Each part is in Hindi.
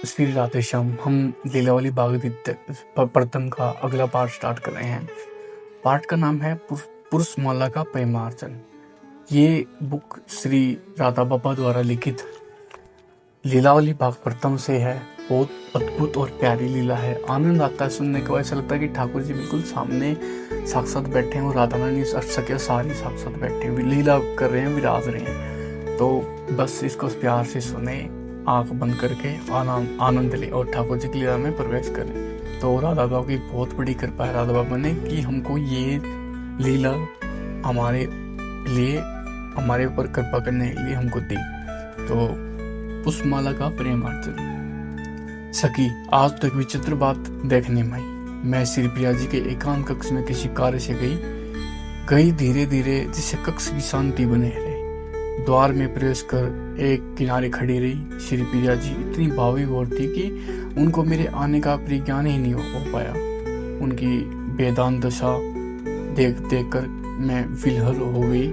श्री राधे श्याम। हम लीलावली भागवत प्रथम का अगला पार्ट स्टार्ट कर रहे हैं। पार्ट का नाम है पुरुष माला का प्रेमार्चन। ये बुक श्री राधा बाबा द्वारा लिखित लीलावली भाग प्रथम से है। बहुत अद्भुत और प्यारी लीला है। आनंद आता है सुनने के बाद। ऐसा लगता है कि ठाकुर जी बिल्कुल सामने साक्षात बैठे हैं और राधा रानी सके सारी साक्षात बैठे हैं, लीला कर रहे हैं, विराज रहे हैं। तो बस इसको प्यार से सुने, आंख बंद करके आनंद ले और ठाकुर जी की लीला में प्रवेश करें। तो राधा बाबा की बहुत बड़ी कृपा है राधा बाबा ने कि हमको ये लीला हमारे लिए, हमारे ऊपर कृपा करने के लिए हमको दी। तो पुष्पमाला का प्रेमार्चन। सखी, आज तक विचित्र बात देखने में आई। मैं श्री प्रिया जी के एकांत कक्ष में किसी कार्य से गई धीरे धीरे, जिससे कक्ष की शांति बने रहे। द्वार में प्रवेश कर एक किनारे खड़ी रही। श्री प्रिया जी इतनी भावुक और थी कि उनको मेरे आने का परिज्ञान ही नहीं हो पाया। उनकी वेदांत दशा देख कर मैं विह्वल हो गई।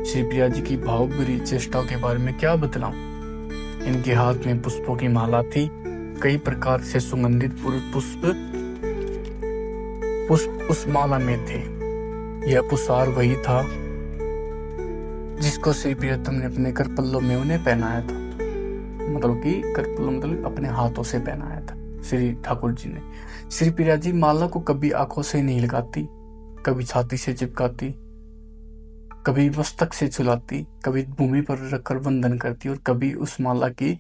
श्री प्रिया जी की भावुक भरी चेष्टाओं के बारे में क्या बतलाऊं। इनके हाथ में पुष्पों की माला थी। कई प्रकार से सुगंधित पुष्प उस माला में थे। यह पुष्पार वही था जिसको श्री प्रियतम ने अपने करपल्लों में उन्हें पहनाया था। मतलब कि करपल्लों मतलब अपने हाथों से पहनाया था श्री ठाकुर जी ने। श्री प्रिया जी माला को कभी आंखों से नहीं लगाती, कभी छाती से चिपकाती, कभी मस्तक से झुलाती, कभी भूमि पर रखकर वंदन करती और कभी उस माला की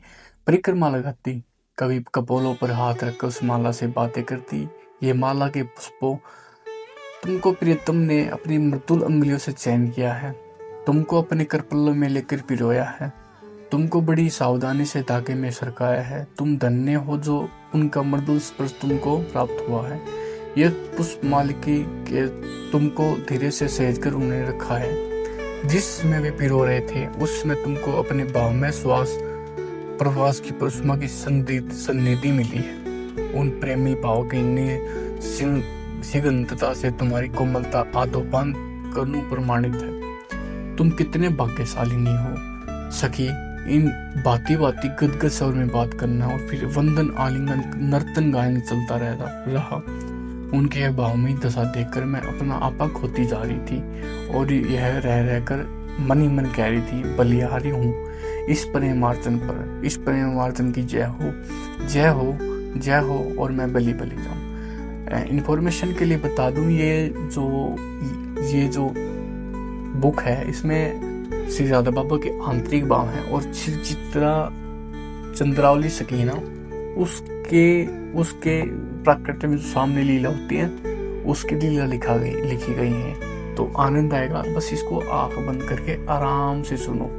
परिक्रमा लगाती, कभी कपोलों पर हाथ रखकर उस माला से बातें करती। ये माला के पुष्पों तुमको प्रियतम ने अपनी मृदुल अंगुलियों से चयन किया है, तुमको अपने करपल्लों में लेकर पिरोया है, तुमको बड़ी सावधानी से धागे में सरकाया है। तुम धन्य हो जो उनका मृदुल स्पर्श तुमको प्राप्त हुआ है। यह पुष्पमालिकी के तुमको धीरे से सहेज कर उन्हें रखा है। जिसमें वे पिरो रहे थे उसमें तुमको अपने भाव में श्वास प्रवास की पुष्पा की सन्निधि मिली है। उन प्रेमी भाव की सिगंधता से तुम्हारी कोमलता आदोपान करनू प्रमाणित है। तुम कितने भाग्यशालिनी हो सखी। इन बाती गदगद स्वर में बात करना और फिर वंदन, आलिंगन, नर्तन, गायन चलता रहा। उनके भाव में दशा देखकर मैं अपना आपा खोती जा रही थी और यह रह कर मन ही मन कह रही थी, बलिहारी हूँ इस प्रेमार्चन पर। इस प्रेमार्चन की जय हो, जय हो, जय हो और मैं बली जाऊं। इंफॉर्मेशन के लिए बता दूं, ये जो बुक है इसमें श्री राधा बाबा के आंतरिक भाव हैं और श्री चित्रा चंद्रावली सकीना उसके प्राकृतिक में सामने लीला होती है, उसकी लीला लिखी गई है। तो आनंद आएगा। बस इसको आंख बंद करके आराम से सुनो।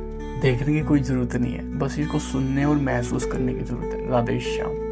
देखने की कोई जरूरत नहीं है, बस इसको सुनने और महसूस करने की जरूरत है। राधे श्याम।